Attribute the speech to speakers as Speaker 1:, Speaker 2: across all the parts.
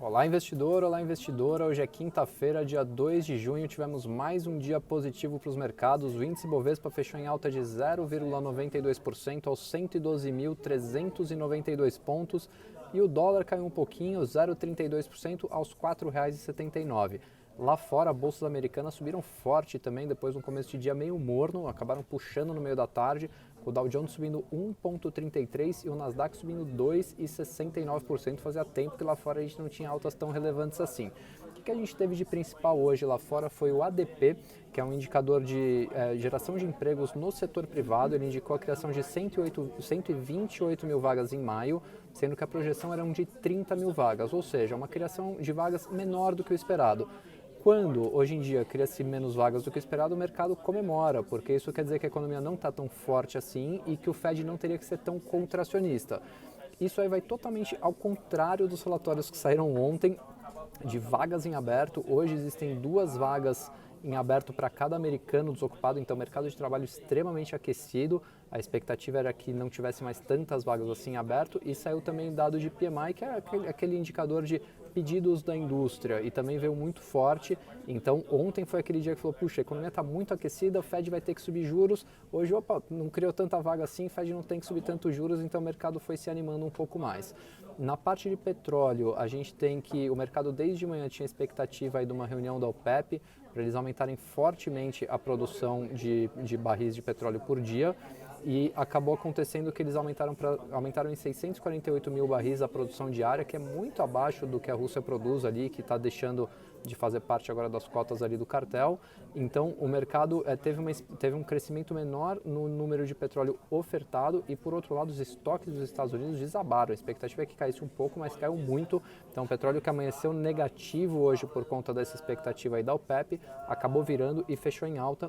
Speaker 1: Olá investidor, olá investidora, hoje é quinta-feira, dia 2 de junho, tivemos mais um dia positivo para os mercados, o índice Bovespa fechou em alta de 0,92% aos 112.392 pontos e o dólar caiu um pouquinho, 0,32% aos R$ 4,79. Lá fora, bolsas americanas subiram forte também, depois de um começo de dia meio morno, acabaram puxando no meio da tarde, o Dow Jones subindo 1,33% e o Nasdaq subindo 2,69%. Fazia tempo que lá fora a gente não tinha altas tão relevantes assim. O que a gente teve de principal hoje lá fora foi o ADP, que é um indicador de geração de empregos no setor privado. Ele indicou a criação de 128 mil vagas em maio, sendo que a projeção era de 30 mil vagas, ou seja, uma criação de vagas menor do que o esperado. Quando, hoje em dia, cria-se menos vagas do que esperado, o mercado comemora, porque isso quer dizer que a economia não está tão forte assim e que o Fed não teria que ser tão contracionista. Isso aí vai totalmente ao contrário dos relatórios que saíram ontem de vagas em aberto. Hoje existem 2 vagas em aberto para cada americano desocupado, então o mercado de trabalho extremamente aquecido. A expectativa era que não tivesse mais tantas vagas assim em aberto, e saiu também dado de PMI, que é aquele indicador de pedidos da indústria, e também veio muito forte. Então ontem foi aquele dia que falou, puxa, a economia está muito aquecida, o Fed vai ter que subir juros. Hoje, opa, não criou tanta vaga assim, o Fed não tem que subir tanto juros, então o mercado foi se animando um pouco mais. Na parte de petróleo, a gente tem que o mercado desde de manhã tinha expectativa aí de uma reunião da OPEP para eles aumentarem fortemente a produção de barris de petróleo por dia, e acabou acontecendo que eles aumentaram em 648 mil barris a produção diária, que é muito abaixo do que a Rússia produz ali, que está deixando de fazer parte agora das cotas ali do cartel. Então o mercado teve um crescimento menor no número de petróleo ofertado, e por outro lado os estoques dos Estados Unidos desabaram. A expectativa é que caísse um pouco, mas caiu muito. Então o petróleo, que amanheceu negativo hoje por conta dessa expectativa aí da OPEP, acabou virando e fechou em alta.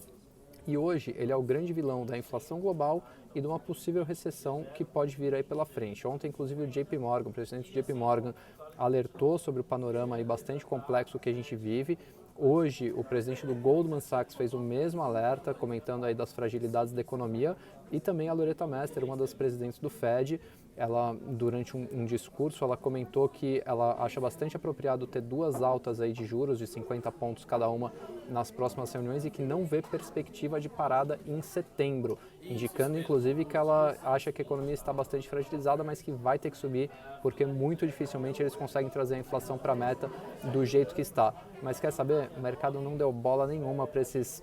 Speaker 1: E hoje ele é o grande vilão da inflação global e de uma possível recessão que pode vir aí pela frente. Ontem, inclusive, o JP Morgan, o presidente do JP Morgan, alertou sobre o panorama aí bastante complexo que a gente vive. Hoje, o presidente do Goldman Sachs fez o mesmo alerta, comentando aí das fragilidades da economia, e também a Loretta Mester, uma das presidentes do Fed, ela, durante um discurso, ela comentou que ela acha bastante apropriado ter 2 altas aí de juros de 50 pontos cada uma nas próximas reuniões, e que não vê perspectiva de parada em setembro, indicando inclusive que ela acha que a economia está bastante fragilizada, mas que vai ter que subir, porque muito dificilmente eles conseguem trazer a inflação para a meta do jeito que está. Mas quer saber? O mercado não deu bola nenhuma para esses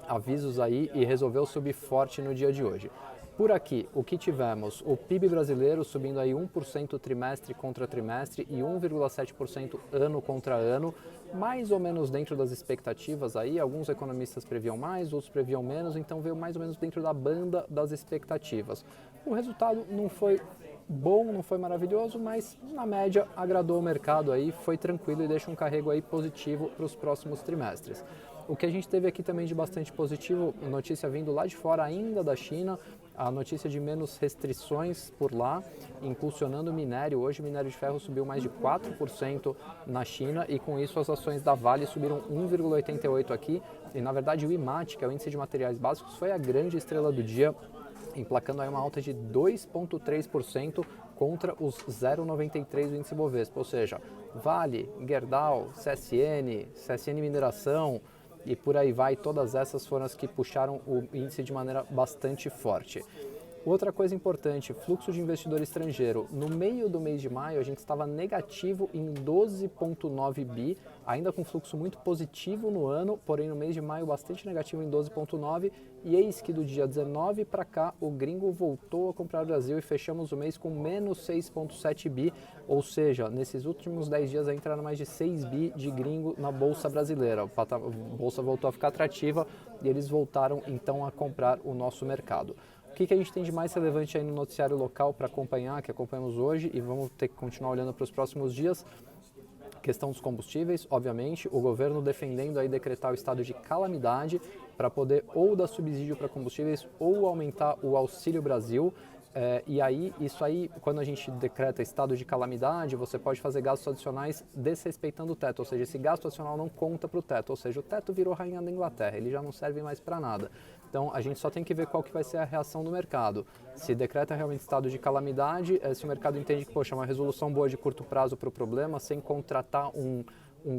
Speaker 1: avisos aí e resolveu subir forte no dia de hoje. Por aqui, o que tivemos? O PIB brasileiro subindo aí 1% trimestre contra trimestre e 1,7% ano contra ano, mais ou menos dentro das expectativas aí. Alguns economistas previam mais, outros previam menos, então veio mais ou menos dentro da banda das expectativas. O resultado não foi bom, não foi maravilhoso, mas na média agradou o mercado aí, foi tranquilo e deixa um carrego aí positivo para os próximos trimestres. O que a gente teve aqui também de bastante positivo, notícia vindo lá de fora ainda da China, a notícia de menos restrições por lá, impulsionando o minério. Hoje o minério de ferro subiu mais de 4% na China, e com isso as ações da Vale subiram 1,88% aqui, e na verdade o IMAT, que é o índice de materiais básicos, foi a grande estrela do dia, emplacando aí uma alta de 2,3% contra os 0,93% do índice Bovespa, ou seja, Vale, Gerdau, CSN Mineração e por aí vai, todas essas foram as que puxaram o índice de maneira bastante forte. Outra coisa importante, fluxo de investidor estrangeiro. No meio do mês de maio, a gente estava negativo em 12,9 bi, ainda com fluxo muito positivo no ano, porém no mês de maio bastante negativo em 12,9, e eis que do dia 19 para cá o gringo voltou a comprar o Brasil e fechamos o mês com menos 6,7 bi, ou seja, nesses últimos 10 dias entraram mais de 6 bi de gringo na Bolsa brasileira. A Bolsa voltou a ficar atrativa e eles voltaram então a comprar o nosso mercado. O que a gente tem de mais relevante aí no noticiário local para acompanhar, que acompanhamos hoje e vamos ter que continuar olhando para os próximos dias? Questão dos combustíveis, obviamente, o governo defendendo aí decretar o estado de calamidade para poder ou dar subsídio para combustíveis ou aumentar o Auxílio Brasil. E aí, isso aí, quando a gente decreta estado de calamidade, você pode fazer gastos adicionais desrespeitando o teto, ou seja, esse gasto adicional não conta para o teto, ou seja, o teto virou rainha da Inglaterra, ele já não serve mais para nada. Então, a gente só tem que ver qual que vai ser a reação do mercado. Se decreta realmente estado de calamidade, se o mercado entende que, poxa, é uma resolução boa de curto prazo para o problema, sem contratar um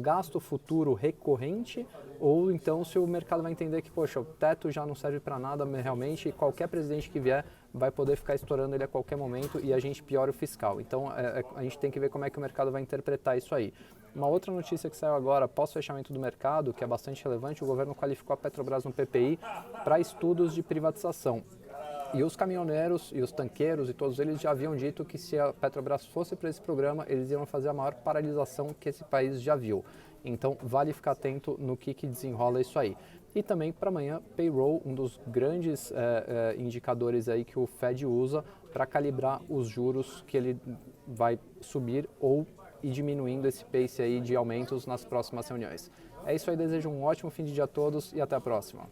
Speaker 1: gasto futuro recorrente, ou então se o mercado vai entender que, poxa, o teto já não serve para nada realmente e qualquer presidente que vier vai poder ficar estourando ele a qualquer momento e a gente piora o fiscal. Então, a gente tem que ver como é que o mercado vai interpretar isso aí. Uma outra notícia que saiu agora, pós-fechamento do mercado, que é bastante relevante, o governo qualificou a Petrobras no PPI para estudos de privatização. E os caminhoneiros e os tanqueiros e todos eles já haviam dito que se a Petrobras fosse para esse programa, eles iam fazer a maior paralisação que esse país já viu. Então, vale ficar atento no que desenrola isso aí. E também para amanhã, payroll, um dos grandes indicadores aí que o Fed usa para calibrar os juros que ele vai subir ou ir diminuindo esse pace aí de aumentos nas próximas reuniões. É isso aí, desejo um ótimo fim de dia a todos e até a próxima.